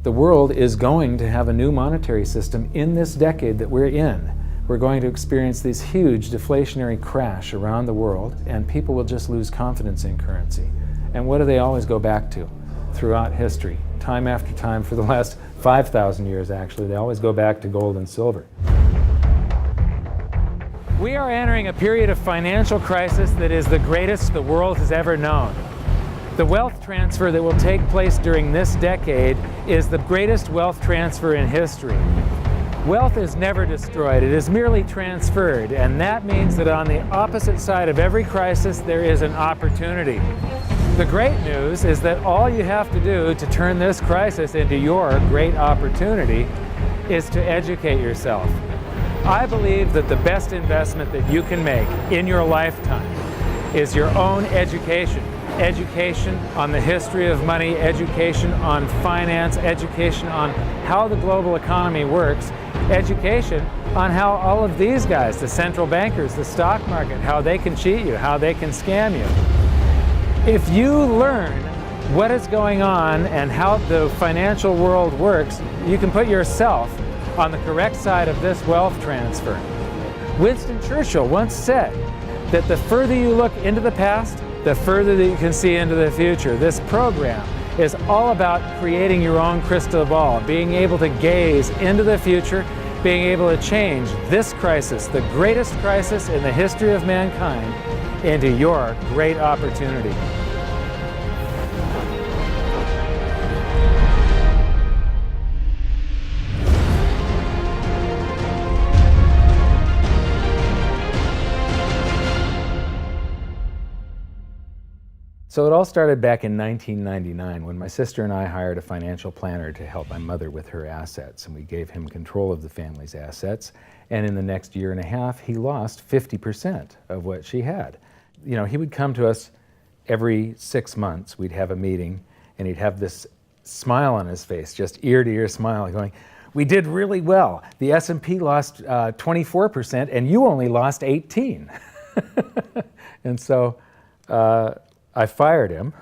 The world is going to have a new monetary system in this decade that we're in. We're going to experience this huge deflationary crash around the world, and people will just lose confidence in currency. And what do they always go back to throughout history? Time after time, for the last 5,000 years actually, they always go back to gold and silver. We are entering a period of financial crisis that is the greatest the world has ever known. The wealth transfer that will take place during this decade is the greatest wealth transfer in history. Wealth is never destroyed, it is merely transferred, and that means that on the opposite side of every crisis there is an opportunity. The great news is that all you have to do to turn this crisis into your great opportunity is to educate yourself. I believe that the best investment that you can make in your lifetime is your own education. Education on the history of money, education on finance, education on how the global economy works, education on how all of these guys, the central bankers, the stock market, how they can cheat you, how they can scam you. If you learn what is going on and how the financial world works, you can put yourself on the correct side of this wealth transfer. Winston Churchill once said that the further you look into the past, the further that you can see into the future. This program is all about creating your own crystal ball, being able to gaze into the future, being able to change this crisis, the greatest crisis in the history of mankind, into your great opportunity. So it all started back in 1999 when my sister and I hired a financial planner to help my mother with her assets, and we gave him control of the family's assets, and in the next year and a half he lost 50% of what she had. You know, he would come to us every 6 months, we'd have a meeting, and he'd have this smile on his face, just ear to ear smile, going, "We did really well. The S&P lost 24% and you only lost 18." And so I fired him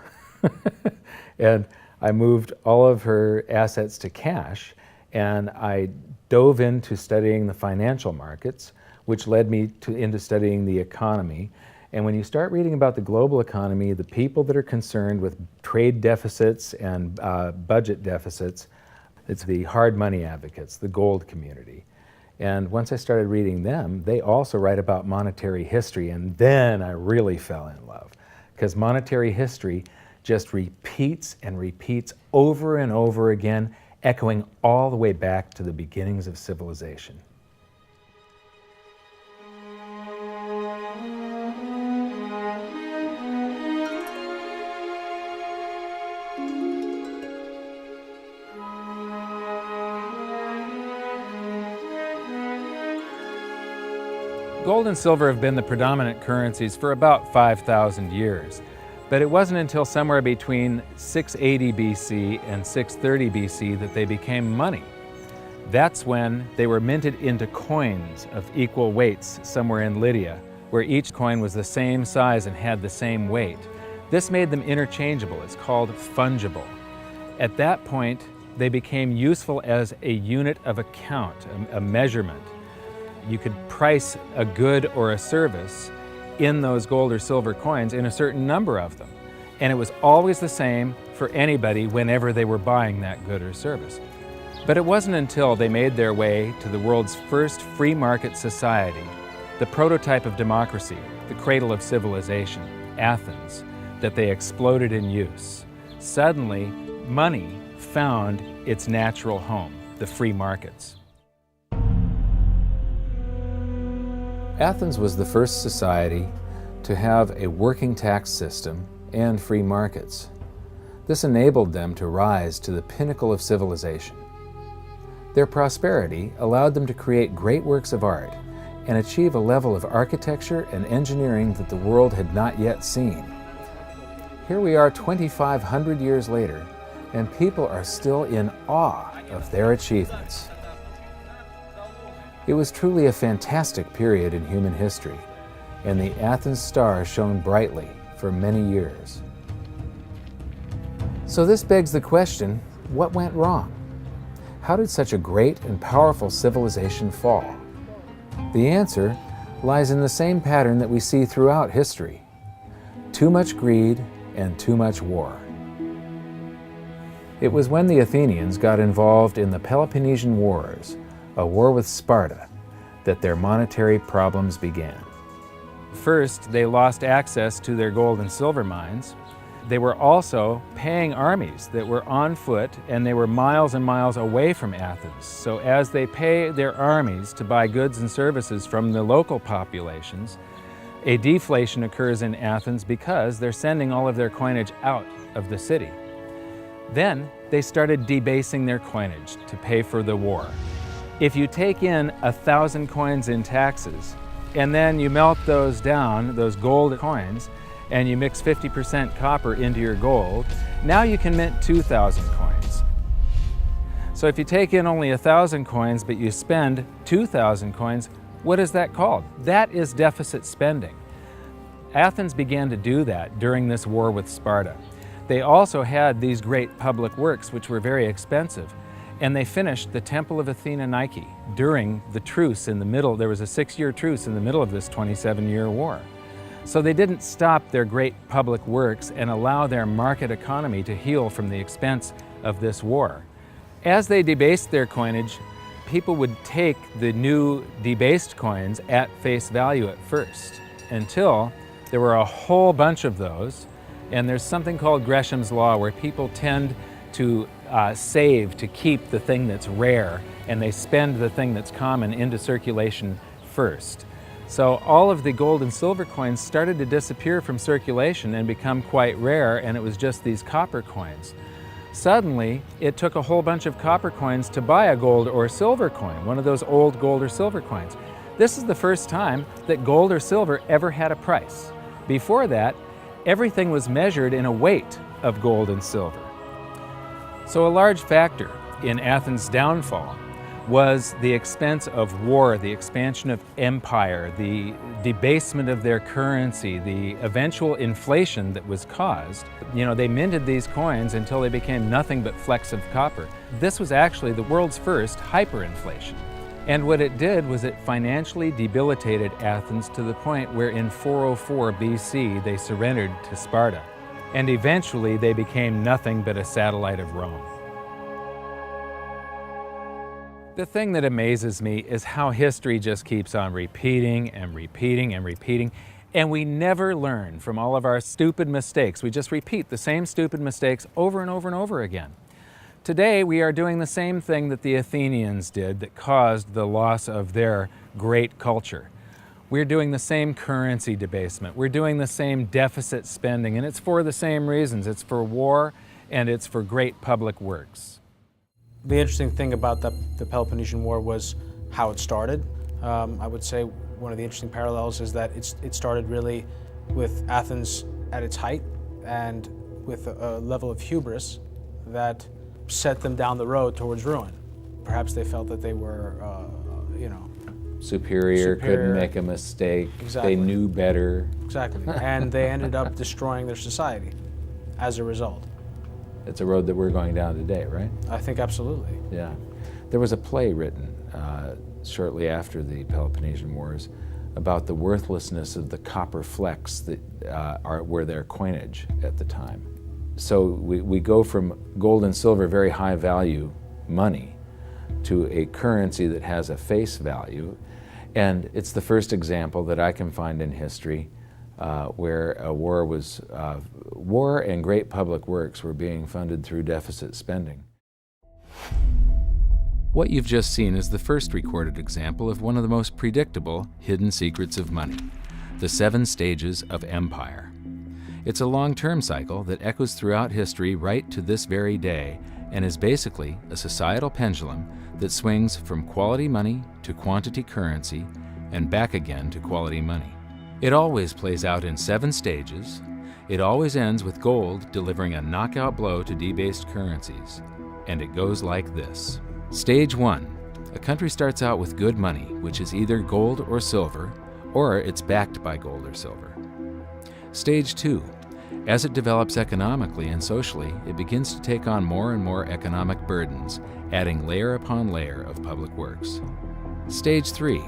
and I moved all of her assets to cash, and I dove into studying the financial markets, which led me into studying the economy. And when you start reading about the global economy, the people that are concerned with trade deficits and budget deficits, it's the hard money advocates, the gold community. And once I started reading them, they also write about monetary history, and then I really fell in love. Because monetary history just repeats and repeats over and over again, echoing all the way back to the beginnings of civilization. Gold and silver have been the predominant currencies for about 5,000 years, but it wasn't until somewhere between 680 BC and 630 BC that they became money. That's when they were minted into coins of equal weights somewhere in Lydia, where each coin was the same size and had the same weight. This made them interchangeable. It's called fungible. At that point, they became useful as a unit of account, a measurement. You could price a good or a service in those gold or silver coins in a certain number of them. And it was always the same for anybody whenever they were buying that good or service. But it wasn't until they made their way to the world's first free market society, the prototype of democracy, the cradle of civilization, Athens, that they exploded in use. Suddenly, money found its natural home, the free markets. Athens was the first society to have a working tax system and free markets. This enabled them to rise to the pinnacle of civilization. Their prosperity allowed them to create great works of art and achieve a level of architecture and engineering that the world had not yet seen. Here we are 2,500 years later, and people are still in awe of their achievements. It was truly a fantastic period in human history, and the Athens star shone brightly for many years. So this begs the question, what went wrong? how did such a great and powerful civilization fall? The answer lies in the same pattern that we see throughout history: too much greed and too much war. It was when the Athenians got involved in the Peloponnesian Wars, a war with Sparta, that their monetary problems began. First, they lost access to their gold and silver mines. They were also paying armies that were on foot, and they were miles and miles away from Athens. So as they pay their armies to buy goods and services from the local populations, a deflation occurs in Athens because they're sending all of their coinage out of the city. Then they started debasing their coinage to pay for the war. If you take in 1,000 coins in taxes, and then you melt those down, those gold coins, and you mix 50% copper into your gold, now you can mint 2,000 coins. So if you take in only 1,000 coins, but you spend 2,000 coins, what is that called? That is deficit spending. Athens began to do that during this war with Sparta. They also had these great public works, which were very expensive, and they finished the Temple of Athena Nike during the truce in the middle. There was a 6-year truce in the middle of this 27-year war. So they didn't stop their great public works and allow their market economy to heal from the expense of this war. As they debased their coinage, people would take the new debased coins at face value at first, until there were a whole bunch of those. And there's something called Gresham's Law, where people tend to save to keep the thing that's rare, and they spend the thing that's common into circulation first. So all of the gold and silver coins started to disappear from circulation and become quite rare, and it was just these copper coins. Suddenly, it took a whole bunch of copper coins to buy a gold or silver coin, one of those old gold or silver coins. This is the first time that gold or silver ever had a price. Before that, everything was measured in a weight of gold and silver. So a large factor in Athens' downfall was the expense of war, the expansion of empire, the debasement of their currency, the eventual inflation that was caused. You know, they minted these coins until they became nothing but flecks of copper. This was actually the world's first hyperinflation. And what it did was it financially debilitated Athens to the point where in 404 BC they surrendered to Sparta. And eventually they became nothing but a satellite of Rome. The thing that amazes me is how history just keeps on repeating and repeating and repeating, and we never learn from all of our stupid mistakes. We just repeat the same stupid mistakes over and over and over again. Today we are doing the same thing that the Athenians did that caused the loss of their great culture. We're doing the same currency debasement. We're doing the same deficit spending, and it's for the same reasons. It's for war, and it's for great public works. The interesting thing about the Peloponnesian War was how it started. I would say one of the interesting parallels is that it started really with Athens at its height and with a level of hubris that set them down the road towards ruin. Perhaps they felt that they were, superior, couldn't make a mistake. Exactly. They knew better. Exactly. And they ended up destroying their society as a result. It's a road that we're going down today, right? I think absolutely. Yeah. There was a play written shortly after the Peloponnesian Wars about the worthlessness of the copper flecks that were their coinage at the time. So we go from gold and silver, very high value money, to a currency that has a face value. And it's the first example that I can find in history where a war and great public works were being funded through deficit spending. What you've just seen is the first recorded example of one of the most predictable hidden secrets of money, the 7 stages of empire. It's a long-term cycle that echoes throughout history right to this very day, and is basically a societal pendulum that swings from quality money to quantity currency and back again to quality money. It always plays out in 7 stages. It always ends with gold delivering a knockout blow to debased currencies. And it goes like this. Stage 1. A country starts out with good money, which is either gold or silver, or it's backed by gold or silver. Stage 2. As it develops economically and socially, it begins to take on more and more economic burdens, adding layer upon layer of public works. Stage 3.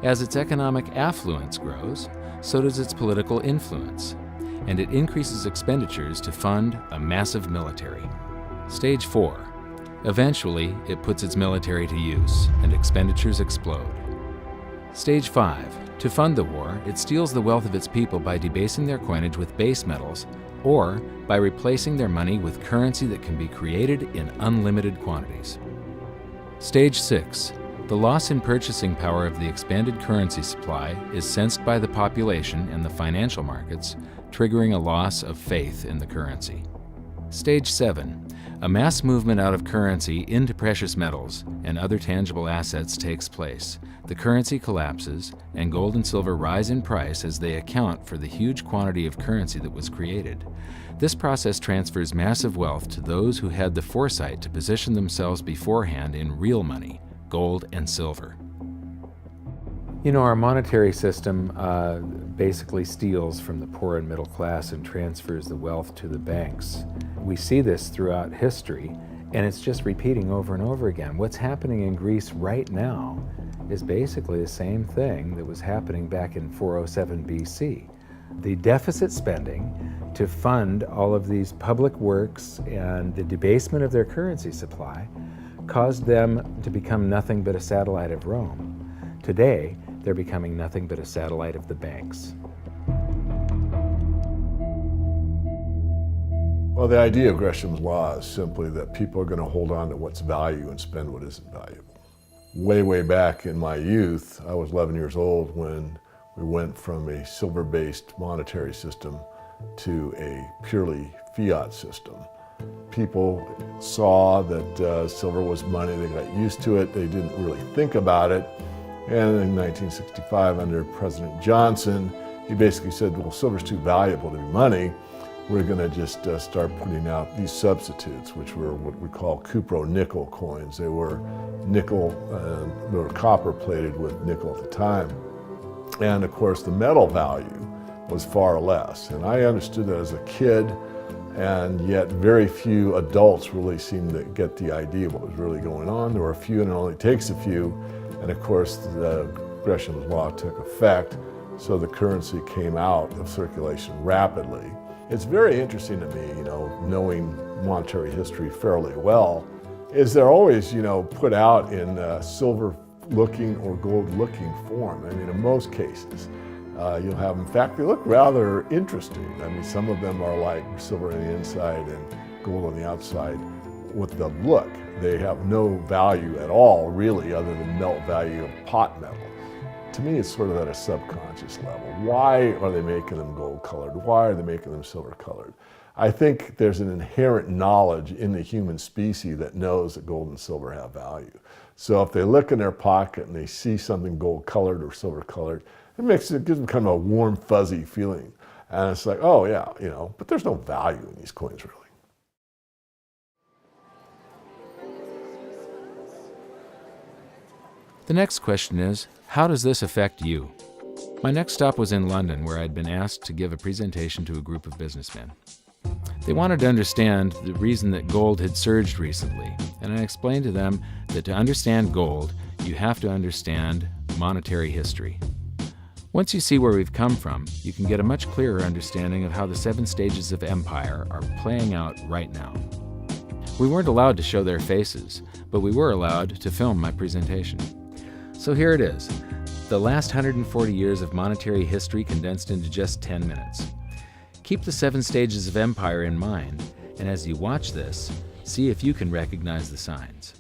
As its economic affluence grows, so does its political influence, and it increases expenditures to fund a massive military. Stage 4. Eventually, it puts its military to use, and expenditures explode. Stage 5. To fund the war, it steals the wealth of its people by debasing their coinage with base metals, or by replacing their money with currency that can be created in unlimited quantities. Stage 6. The loss in purchasing power of the expanded currency supply is sensed by the population and the financial markets, triggering a loss of faith in the currency. Stage 7. A mass movement out of currency into precious metals and other tangible assets takes place. The currency collapses, and gold and silver rise in price as they account for the huge quantity of currency that was created. This process transfers massive wealth to those who had the foresight to position themselves beforehand in real money, gold and silver. You know, our monetary system basically steals from the poor and middle class and transfers the wealth to the banks. We see this throughout history, and it's just repeating over and over again. What's happening in Greece right now is basically the same thing that was happening back in 407 BC. The deficit spending to fund all of these public works and the debasement of their currency supply caused them to become nothing but a satellite of Rome. Today, they're becoming nothing but a satellite of the banks. Well, the idea of Gresham's law is simply that people are going to hold on to what's value and spend what isn't valuable. Way back in my youth, I was 11 years old when we went from a silver-based monetary system to a purely fiat system. People saw that silver was money, they got used to it, they didn't really think about it. And in 1965, under President Johnson, he basically said, well, silver's too valuable to be money. We're going to just start putting out these substitutes, which were what we call cupro-nickel coins. They were nickel, they were copper plated with nickel at the time. And of course, the metal value was far less. And I understood that as a kid, and yet very few adults really seemed to get the idea of what was really going on. There were a few, and it only takes a few. And of course, the Gresham's law took effect, so the currency came out of circulation rapidly. It's very interesting to me, knowing monetary history fairly well, is they're always, put out in silver-looking or gold-looking form. I mean, in most cases, you'll have, in fact, they look rather interesting. I mean, some of them are like silver on the inside and gold on the outside with the look. They have no value at all, really, other than melt value of pot metal. To me, it's sort of at a subconscious level. Why are they making them gold-colored? Why are they making them silver-colored? I think there's an inherent knowledge in the human species that knows that gold and silver have value. So if they look in their pocket and they see something gold-colored or silver-colored, it gives them kind of a warm, fuzzy feeling. And it's like, oh yeah, but there's no value in these coins, really. The next question is, how does this affect you? My next stop was in London, where I'd been asked to give a presentation to a group of businessmen. They wanted to understand the reason that gold had surged recently, and I explained to them that to understand gold, you have to understand monetary history. Once you see where we've come from, you can get a much clearer understanding of how the 7 stages of empire are playing out right now. We weren't allowed to show their faces, but we were allowed to film my presentation. So here it is, the last 140 years of monetary history condensed into just 10 minutes. Keep the 7 stages of empire in mind, and as you watch this, see if you can recognize the signs.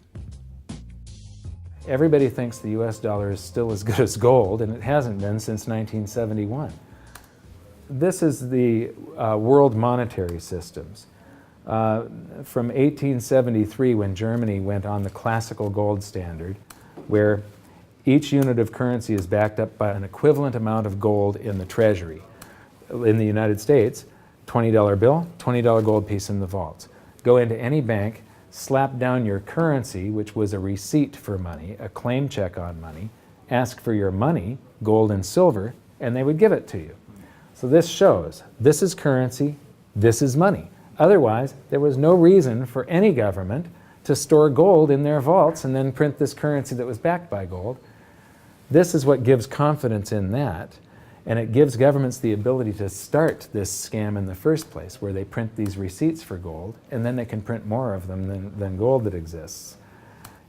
Everybody thinks the US dollar is still as good as gold, and it hasn't been since 1971. This is the world monetary systems. From 1873, when Germany went on the classical gold standard, where each unit of currency is backed up by an equivalent amount of gold in the treasury. In the United States, $20 bill, $20 gold piece in the vaults. Go into any bank, slap down your currency, which was a receipt for money, a claim check on money, ask for your money, gold and silver, and they would give it to you. So So this shows this is currency, this is money. Otherwise, there was no reason for any government to store gold in their vaults and then print this currency that was backed by gold. This is what gives confidence in that, and it gives governments the ability to start this scam in the first place, where they print these receipts for gold, and then they can print more of them than gold that exists.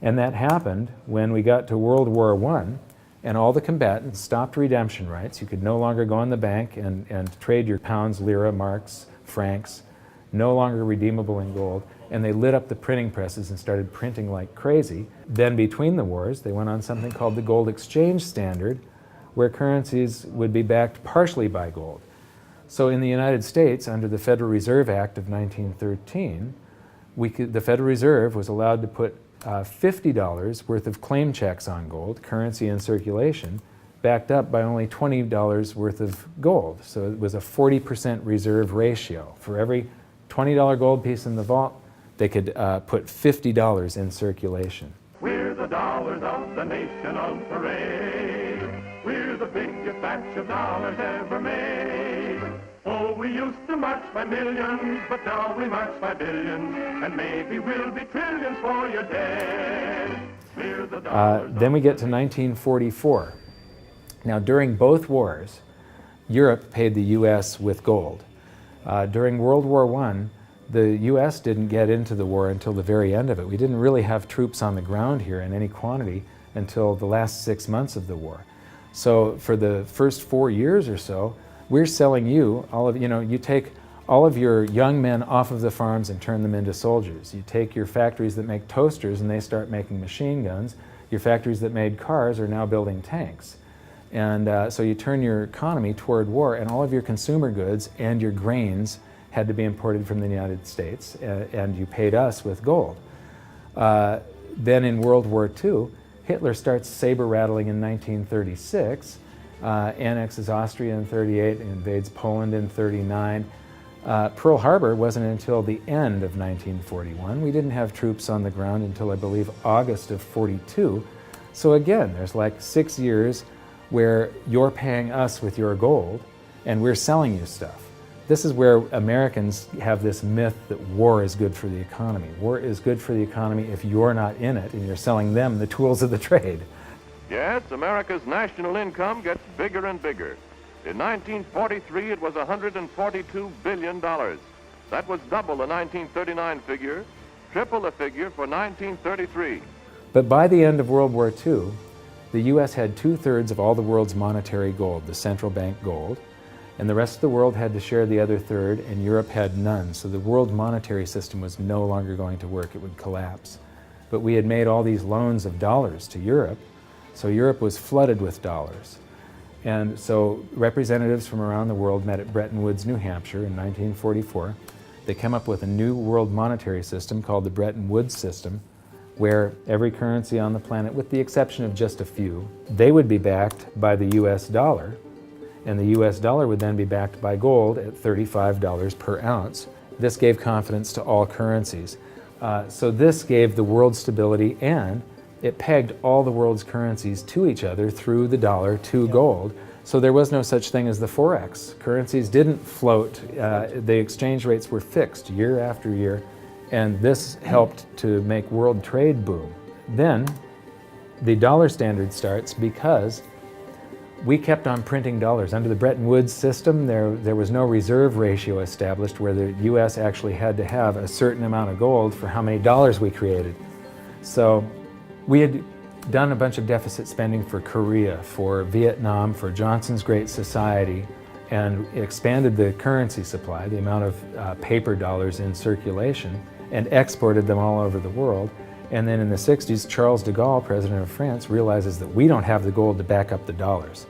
And that happened when we got to World War I, and all the combatants stopped redemption rights. You could no longer go in the bank and trade your pounds, lira, marks, francs, no longer redeemable in gold, and they lit up the printing presses and started printing like crazy. Then between the wars, they went on something called the gold exchange standard, where currencies would be backed partially by gold. So in the United States, under the Federal Reserve Act of 1913, the Federal Reserve was allowed to put $50 worth of claim checks on gold, currency in circulation, backed up by only $20 worth of gold. So it was a 40% reserve ratio. For every $20 gold piece in the vault, they could put $50 in circulation. We're the dollars of the nation on parade. We're the biggest batch of dollars ever made. Oh, we used to march by millions, but now we march by billions, and maybe we'll be trillions for your dead. We're the dollars. Then we get to 1944. Now, during both wars, Europe paid the U.S. with gold. During World War I, the U.S. didn't get into the war until the very end of it. We didn't really have troops on the ground here in any quantity until the last 6 months of the war. So for the first 4 years or so, we're selling you, you take all of your young men off of the farms and turn them into soldiers. You take your factories that make toasters and they start making machine guns. Your factories that made cars are now building tanks. And so you turn your economy toward war, and all of your consumer goods and your grains had to be imported from the United States, and you paid us with gold. Then in World War II, Hitler starts saber rattling in 1936, annexes Austria in 38, invades Poland in 39. Pearl Harbor wasn't until the end of 1941. We didn't have troops on the ground until, I believe, August of 42. So again, there's like 6 years where you're paying us with your gold and we're selling you stuff. This is where Americans have this myth that war is good for the economy. War is good for the economy if you're not in it and you're selling them the tools of the trade. Yes, America's national income gets bigger and bigger. In 1943, it was $142 billion. That was double the 1939 figure, triple the figure for 1933. But by the end of World War II, the U.S. had 2/3 of all the world's monetary gold, the central bank gold, and the rest of the world had to share the other third, and Europe had none. So the world monetary system was no longer going to work. It would collapse. But we had made all these loans of dollars to Europe, so Europe was flooded with dollars. And so representatives from around the world met at Bretton Woods, New Hampshire in 1944. They came up with a new world monetary system called the Bretton Woods system, where every currency on the planet, with the exception of just a few, they would be backed by the US dollar, and the US dollar would then be backed by gold at $35 per ounce. This gave confidence to all currencies. So this gave the world stability, and it pegged all the world's currencies to each other through the dollar to gold. So there was no such thing as the Forex. Currencies didn't float. The exchange rates were fixed year after year, and this helped to make world trade boom. Then the dollar standard starts because we kept on printing dollars. Under the Bretton Woods system, there was no reserve ratio established where the US actually had to have a certain amount of gold for how many dollars we created. So we had done a bunch of deficit spending for Korea, for Vietnam, for Johnson's Great Society, and expanded the currency supply, the amount of paper dollars in circulation, and exported them all over the world. And then in the 60s, Charles de Gaulle, president of France, realizes that we don't have the gold to back up the dollars.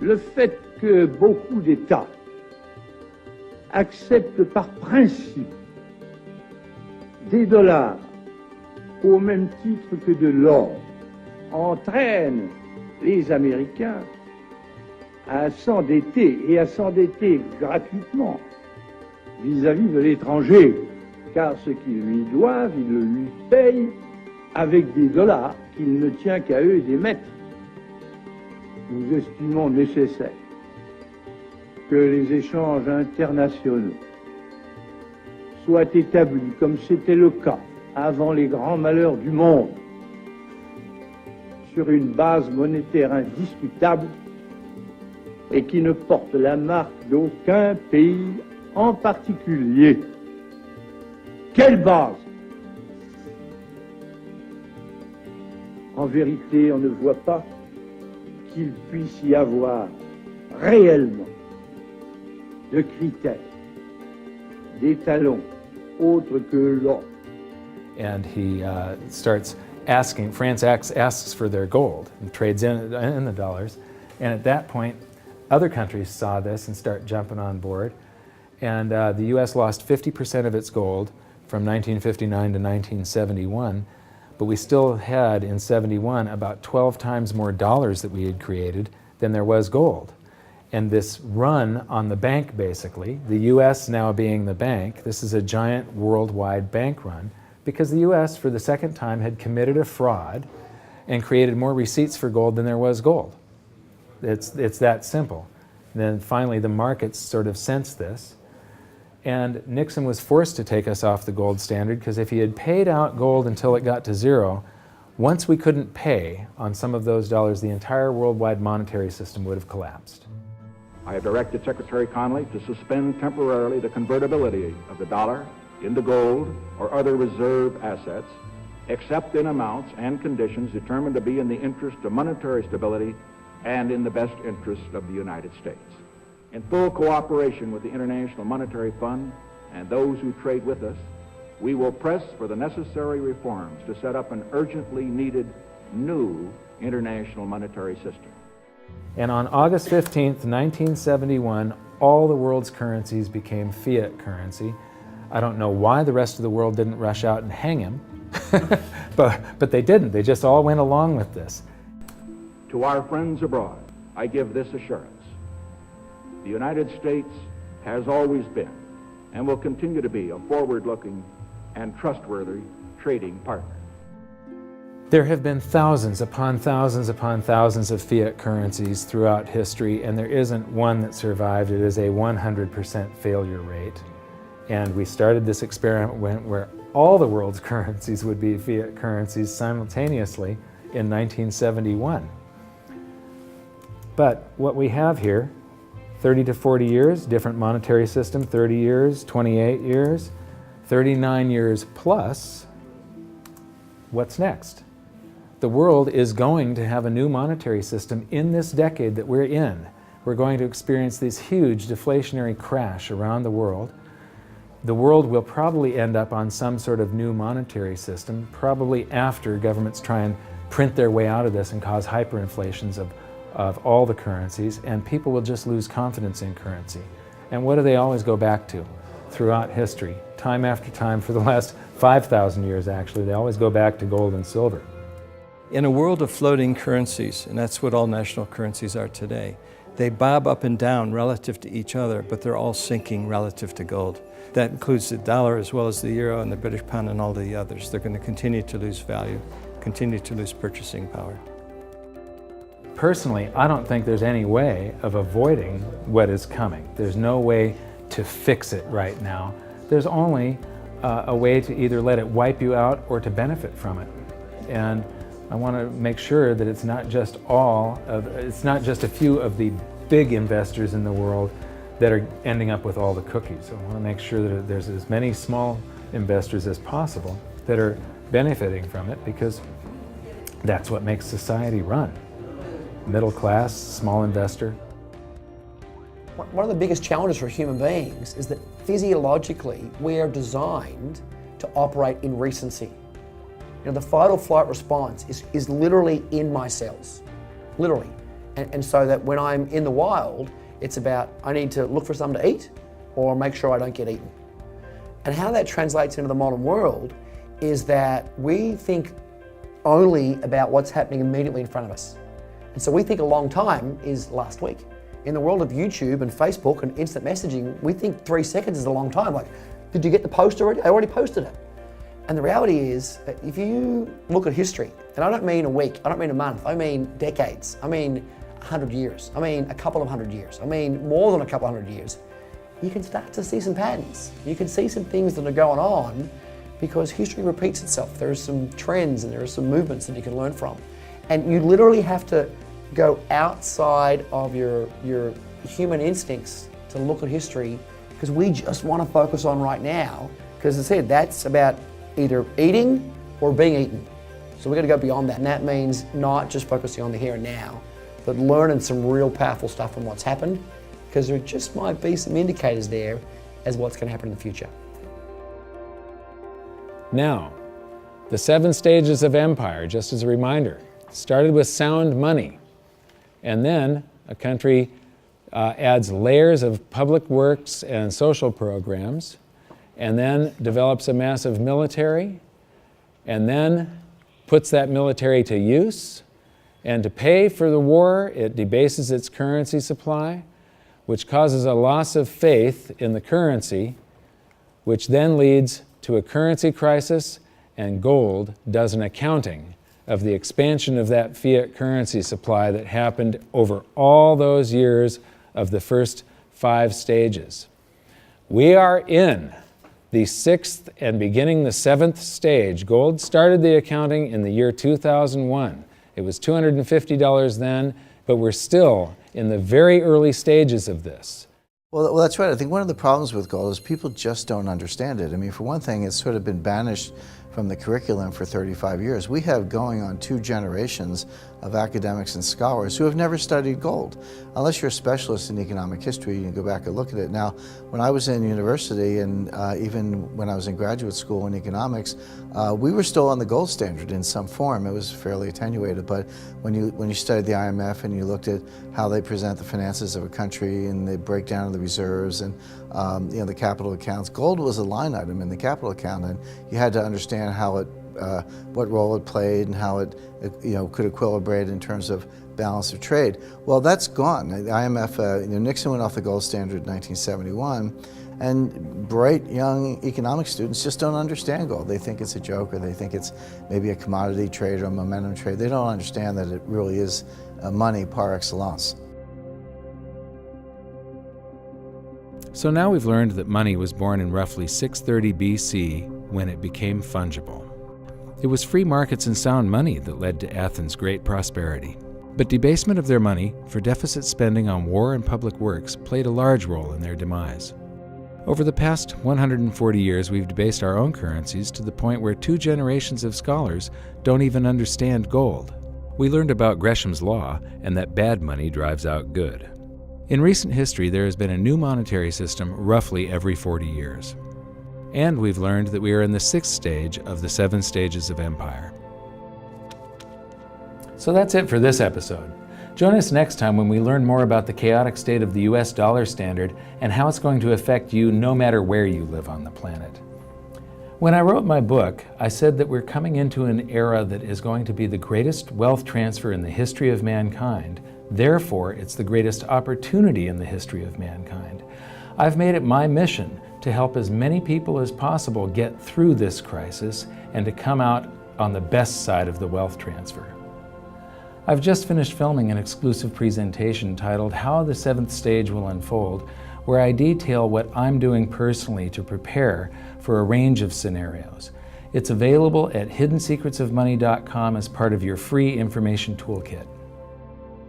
Le fait que beaucoup d'États acceptent par principe des dollars au même titre que de l'or entraîne les Américains à s'endetter, et à s'endetter gratuitement vis-à-vis de l'étranger, car ce qu'ils lui doivent, ils le lui payent avec des dollars qu'il ne tient qu'à eux d'émettre. Nous estimons nécessaire que les échanges internationaux soient établis comme c'était le cas avant les grands malheurs du monde, sur une base monétaire indiscutable et qui ne porte la marque d'aucun pays en particulier. Quelle base? En vérité, on ne voit pas qu'il puisse y avoir réellement de critères, d'étalons autres que l'or. And he starts asking, France asks for their gold and trades in the dollars. And at that point, other countries saw this and start jumping on board. And the US lost 50% of its gold from 1959 to 1971, but we still had in 71 about 12 times more dollars that we had created than there was gold. And this run on the bank, basically, the US now being the bank, this is a giant worldwide bank run, because the US, for the second time, had committed a fraud and created more receipts for gold than there was gold. It's that simple. Then finally the markets sort of sensed this, and Nixon was forced to take us off the gold standard, because if he had paid out gold until it got to zero, once we couldn't pay on some of those dollars, the entire worldwide monetary system would have collapsed. I have directed Secretary Connally to suspend temporarily the convertibility of the dollar into gold or other reserve assets, except in amounts and conditions determined to be in the interest of monetary stability and in the best interest of the United States. In full cooperation with the International Monetary Fund and those who trade with us, we will press for the necessary reforms to set up an urgently needed new international monetary system. And on August 15th, 1971, all the world's currencies became fiat currency. I don't know why the rest of the world didn't rush out and hang him, but they didn't. They just all went along with this. To our friends abroad, I give this assurance. The United States has always been and will continue to be a forward-looking and trustworthy trading partner. There have been thousands upon thousands upon thousands of fiat currencies throughout history, and there isn't one that survived. It is a 100% failure rate. And we started this experiment where all the world's currencies would be fiat currencies simultaneously in 1971. But what we have here, 30 to 40 years, different monetary system, 30 years, 28 years, 39 years plus, what's next? The world is going to have a new monetary system in this decade that we're in. We're going to experience this huge deflationary crash around the world. The world will probably end up on some sort of new monetary system, probably after governments try and print their way out of this and cause hyperinflations of all the currencies, and people will just lose confidence in currency. And what do they always go back to throughout history? Time after time, for the last 5,000 years actually, they always go back to gold and silver. In a world of floating currencies, and that's what all national currencies are today, they bob up and down relative to each other, but they're all sinking relative to gold. That includes the dollar as well as the euro and the British pound and all the others. They're going to continue to lose value, continue to lose purchasing power. Personally, I don't think there's any way of avoiding what is coming. There's no way to fix it right now. There's only a way to either let it wipe you out or to benefit from it. And I want to make sure that it's not just a few of the big investors in the world that are ending up with all the cookies. I want to make sure that there's as many small investors as possible that are benefiting from it, because that's what makes society run. Middle class, small investor. One of the biggest challenges for human beings is that physiologically we are designed to operate in recency. You know, the fight or flight response is literally in my cells, literally. And so that when I'm in the wild, it's about I need to look for something to eat or make sure I don't get eaten. And how that translates into the modern world is that we think only about what's happening immediately in front of us. And so we think a long time is last week. In the world of YouTube and Facebook and instant messaging, we think 3 seconds is a long time. Like, did you get the post already? I already posted it. And the reality is, if you look at history, and I don't mean a week, I don't mean a month, I mean decades, I mean 100 years, I mean a couple of 100 years, I mean more than a couple of 100 years, you can start to see some patterns. You can see some things that are going on because history repeats itself. There are some trends and there are some movements that you can learn from. And you literally have to go outside of your human instincts to look at history, because we just want to focus on right now, because as I said, that's about either eating or being eaten. So we've got to go beyond that, and that means not just focusing on the here and now, but learning some real powerful stuff from what's happened, because there just might be some indicators there as what's going to happen in the future. Now, the 7 stages of empire, just as a reminder, started with sound money, and then a country adds layers of public works and social programs, and then develops a massive military, and then puts that military to use, and to pay for the war, it debases its currency supply, which causes a loss of faith in the currency, which then leads to a currency crisis, and gold does an accounting of the expansion of that fiat currency supply that happened over all those years of the first 5 stages. We are in the 6th and beginning the 7th stage. Gold started the accounting in the year 2001. It was $250 then, but we're still in the very early stages of this. Well, that's right. I think one of the problems with gold is people just don't understand it. I mean, for one thing, it's sort of been banished from the curriculum for 35 years. We have going on 2 generations of academics and scholars who have never studied gold. Unless you're a specialist in economic history, you can go back and look at it. Now, when I was in university and even when I was in graduate school in economics, we were still on the gold standard in some form. It was fairly attenuated, but when you studied the IMF and you looked at how they present the finances of a country and the breakdown of the reserves and the capital accounts, gold was a line item in the capital account, and you had to understand how it, what role it played and how it could equilibrate in terms of balance of trade. Well, that's gone. The IMF, Nixon went off the gold standard in 1971, and bright young economic students just don't understand gold. They think it's a joke, or they think it's maybe a commodity trade or a momentum trade. They don't understand that it really is money par excellence. So now we've learned that money was born in roughly 630 BC when it became fungible. It was free markets and sound money that led to Athens' great prosperity. But debasement of their money for deficit spending on war and public works played a large role in their demise. Over the past 140 years, we've debased our own currencies to the point where 2 generations of scholars don't even understand gold. We learned about Gresham's law and that bad money drives out good. In recent history, there has been a new monetary system roughly every 40 years. And we've learned that we are in the 6th stage of the 7 stages of empire. So that's it for this episode. Join us next time when we learn more about the chaotic state of the US dollar standard and how it's going to affect you no matter where you live on the planet. When I wrote my book, I said that we're coming into an era that is going to be the greatest wealth transfer in the history of mankind. Therefore, it's the greatest opportunity in the history of mankind. I've made it my mission to help as many people as possible get through this crisis and to come out on the best side of the wealth transfer. I've just finished filming an exclusive presentation titled How the 7th Stage Will Unfold, where I detail what I'm doing personally to prepare for a range of scenarios. It's available at hiddensecretsofmoney.com as part of your free information toolkit.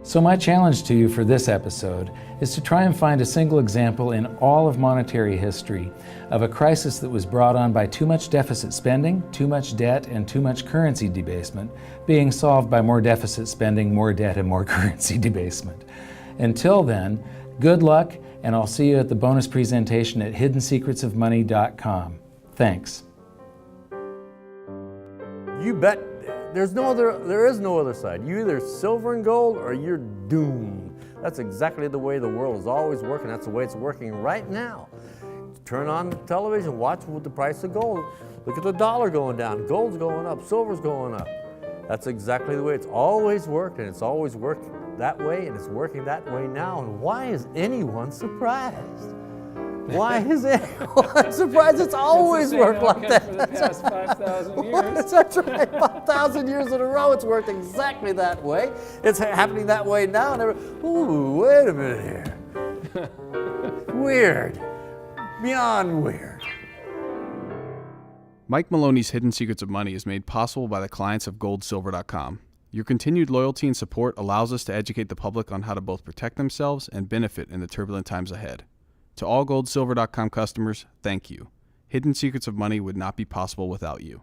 So my challenge to you for this episode is to try and find a single example in all of monetary history of a crisis that was brought on by too much deficit spending, too much debt, and too much currency debasement being solved by more deficit spending, more debt, and more currency debasement. Until then, good luck, and I'll see you at the bonus presentation at hiddensecretsofmoney.com. Thanks. You bet. There is no other side. You either silver and gold or you're doomed. That's exactly the way the world is always working. That's the way it's working right now. Turn on the television, watch the price of gold. Look at the dollar going down, gold's going up, silver's going up. That's exactly the way it's always worked, and it's always worked that way, and it's working that way now. And why is anyone surprised? Why is it? I'm surprised it's always worked like that. For the past 5,000 years. That's right, 5,000 years in a row, it's worked exactly that way. It's happening that way now. And ooh, wait a minute here. Weird. Beyond weird. Mike Maloney's Hidden Secrets of Money is made possible by the clients of goldsilver.com. Your continued loyalty and support allows us to educate the public on how to both protect themselves and benefit in the turbulent times ahead. To all goldsilver.com customers, thank you. Hidden Secrets of Money would not be possible without you.